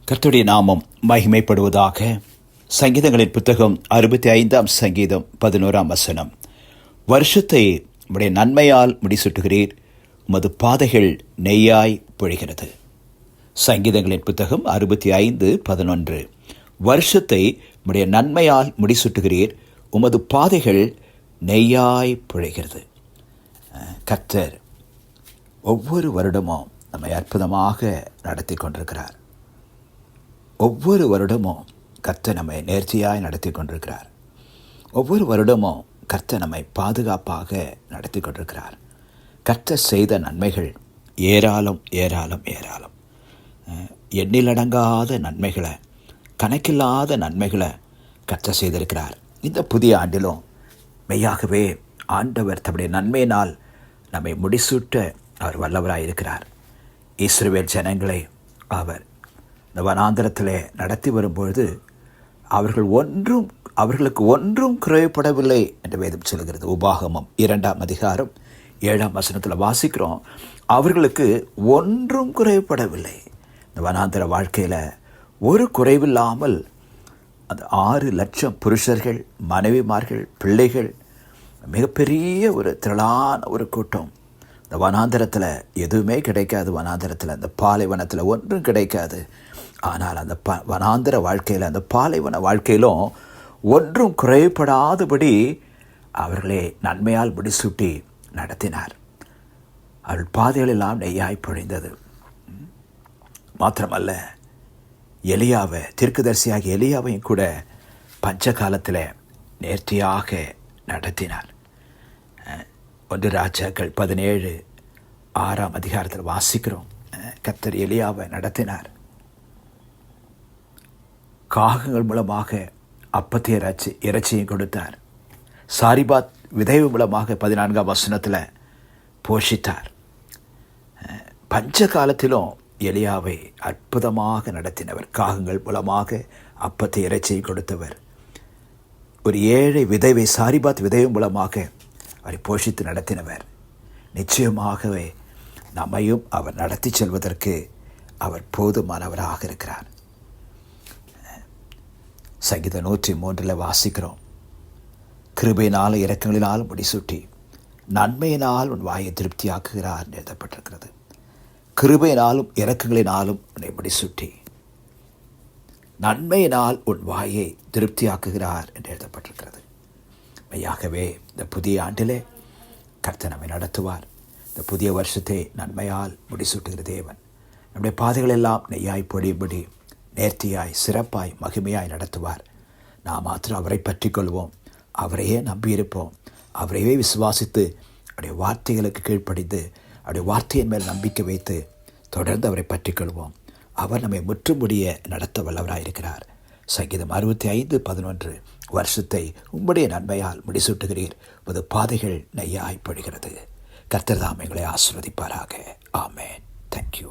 கர்த்தருடைய நாமம் மகிமைப்படுவதாக. சங்கீதங்களின் புத்தகம் 65 சங்கீதம் 11 வருஷத்தை உம்முடைய நன்மையால் முடிசூட்டுகிறீர், உமது பாதைகள் நெய்யாய் பொழிகிறது. சங்கீதங்களின் புத்தகம் 65:11 வருஷத்தை உம்முடைய நன்மையால் முடிசூட்டுகிறீர், உமது பாதைகள் நெய்யாய் பொழிகிறது. கர்த்தர் ஒவ்வொரு வருடமும் நம்மை அற்புதமாக நடத்தி கொண்டிருக்கிறார். ஒவ்வொரு வருடமும் கர்த்தர் நம்மை நேர்த்தியாய் நடத்தி கொண்டிருக்கிறார். ஒவ்வொரு வருடமும் கர்த்தர் நம்மை பாதுகாப்பாக நடத்தி கொண்டிருக்கிறார். கர்த்தர் செய்த நன்மைகள் ஏராளம் ஏராளம் ஏராளம். எண்ணிலடங்காத நன்மைகளை, கணக்கில்லாத நன்மைகளை கர்த்தர் செய்திருக்கிறார். இந்த புதிய ஆண்டிலும் மெய்யாகவே ஆண்டவர் தம்முடைய நன்மையினால் நம்மை முடிசூட்ட அவர் வல்லவராக இருக்கிறார். இஸ்ரவேல் ஜனங்களை அவர் இந்த வனாந்திரத்தில் நடத்தி வரும்பொழுது அவர்களுக்கு ஒன்றும் குறைபடவில்லை என்று வேதம் சொல்கிறது. உபாகமம் 2:7 வாசிக்கிறோம். அவர்களுக்கு ஒன்றும் குறைபடவில்லை. இந்த வனாந்திர வாழ்க்கையில் ஒரு குறைவில்லாமல் அந்த 6 லட்சம் புருஷர்கள், மனைவிமார்கள், பிள்ளைகள், மிகப்பெரிய ஒரு திரளான ஒரு கூட்டம். இந்த வனாந்திரத்தில் எதுவுமே கிடைக்காது. வனாந்திரத்தில், அந்த பாலைவனத்தில் ஒன்றும் கிடைக்காது. ஆனால் அந்த வனாந்திர வாழ்க்கையில், அந்த பாலைவன வாழ்க்கையிலும் ஒன்றும் குறைபடாதபடி அவர்களை நன்மையால் முடிசூட்டி நடத்தினார். அவர்கள் பாதைகளெல்லாம் நெய்யாய் பொழிந்தது. மாத்திரமல்ல, எலியாவை, தீர்க்கதரிசியாகிய எலியாவையும் கூட பஞ்ச காலத்தில் நேர்த்தியாக நடத்தினார். 1 ராஜாக்கள் 17:6 வாசிக்கிறோம். கர்த்தர் எலியாவை நடத்தினார். காகங்கள் மூலமாக அப்பத்தை இறைச்சியும் கொடுத்தார். சாரிபாத் விதைவு மூலமாக 14 போஷித்தார். பஞ்ச காலத்திலும் எலியாவை அற்புதமாக நடத்தினவர். காகங்கள் மூலமாக அப்பத்தை இறைச்சியும் கொடுத்தவர். ஒரு ஏழை விதைவை, சாரிபாத் விதைவு மூலமாக அவரை போஷித்து நடத்தினவர். நிச்சயமாகவே நம்மையும் அவர் நடத்தி செல்வதற்கு அவர் போதுமானவராக இருக்கிறார். சங்கீதம் 103 வாசிக்கிறோம். கிருபையினாலும் இரக்கங்களினாலும் முடிசூட்டி நன்மையினால் உன் வாயை திருப்தியாக்குகிறார் என்று எழுதப்பட்டிருக்கிறது. கிருபையினாலும் இரக்கங்களினாலும் உன்னை முடிசூட்டி நன்மையினால் உன் வாயை திருப்தியாக்குகிறார் என்று எழுதப்பட்டிருக்கிறது. மெய்யாகவே இந்த புதிய ஆண்டிலே கர்த்தர் நம்மை நடத்துவார். இந்த புதிய வருஷத்தை நன்மையால் முடிசூட்டுகிற தேவன் நம்முடைய பாதைகளெல்லாம் நெய்யாய் பொழியும்படி நேர்த்தியாய், சிறப்பாய், மகிமையாய் நடத்துவார். நாம் மாத்திரம் அவரை பற்றி கொள்வோம், அவரையே நம்பியிருப்போம், அவரையே விசுவாசித்து அவருடைய வார்த்தைகளுக்கு கீழ்ப்படிந்து அவருடைய வார்த்தையின் மேல் நம்பிக்கை வைத்து தொடர்ந்து அவரை பற்றி கொள்வோம். அவர் நம்மை முற்றுமுடிய நடத்த வல்லவராயிருக்கிறார். சங்கீதம் 65:11 வருஷத்தை உம்முடைய நன்மையால் முடிசூட்டுகிறீர், உமது பாதைகள் நெய்யாய் பொழிகிறது. கர்த்தர் தாம் எங்களை ஆசீர்வதிப்பாராக. ஆமென். தேங்க்யூ.